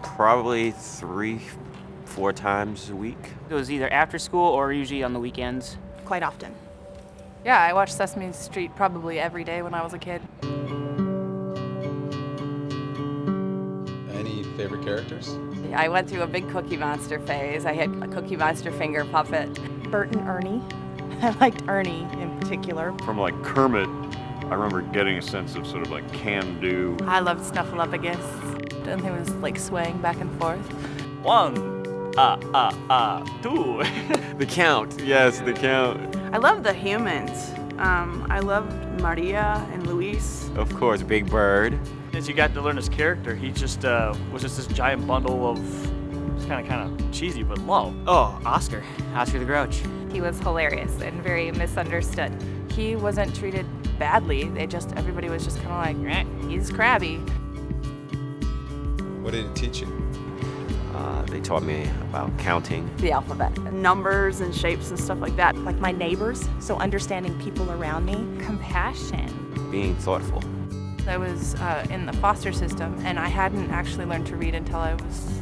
Probably 3, 4 times a week. It was either after school or usually on the weekends. Quite often. Yeah, I watched Sesame Street probably every day when I was a kid. Any favorite characters? I went through a big Cookie Monster phase. I had a Cookie Monster finger puppet. Bert and Ernie. I liked Ernie in particular. From like Kermit, I remember getting a sense of sort of like can-do. I loved Snuffleupagus. And he was like swaying back and forth. 1, 2. The Count, yes, the Count. I love the humans. I loved Maria and Luis. Of course, Big Bird. As you got to learn his character, he just was just this giant bundle of, it's kind of cheesy, but love. Oh, Oscar the Grouch. He was hilarious and very misunderstood. He wasn't treated badly. Everybody was just kind of like, he's crabby. What did it teach you? They taught me about counting. The alphabet. Numbers and shapes and stuff like that. Like my neighbors, so understanding people around me. Compassion. Being thoughtful. I was in the foster system, and I hadn't actually learned to read until I was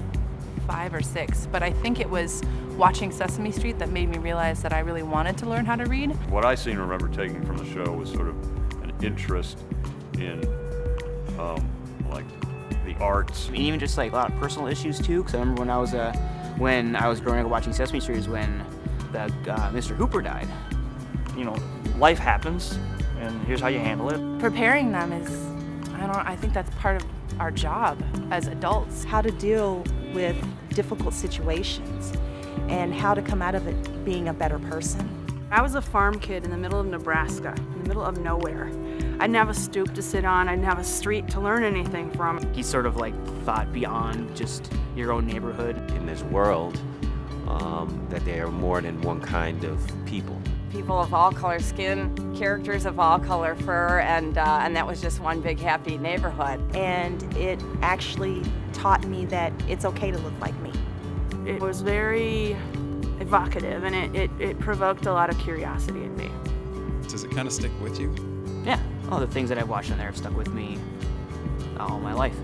5 or 6. But I think it was watching Sesame Street that made me realize that I really wanted to learn how to read. What I seem to remember taking from the show was sort of an interest in like the arts. I mean, even just like a lot of personal issues too. Because I remember when I was growing up watching Sesame Street is when the Mr. Hooper died. You know, life happens, and here's how you handle it. Preparing them is, I think that's part of our job as adults. How to deal with difficult situations and how to come out of it being a better person. I was a farm kid in the middle of Nebraska, in the middle of nowhere. I didn't have a stoop to sit on. I didn't have a street to learn anything from. He sort of like thought beyond just your own neighborhood. In this world, that there are more than one kind of people. People of all color skin, characters of all color fur, and that was just one big happy neighborhood. And it actually taught me that it's okay to look like me. It was very evocative, and it provoked a lot of curiosity in me. Does it kind of stick with you? Yeah, all the things that I've watched on there have stuck with me all my life.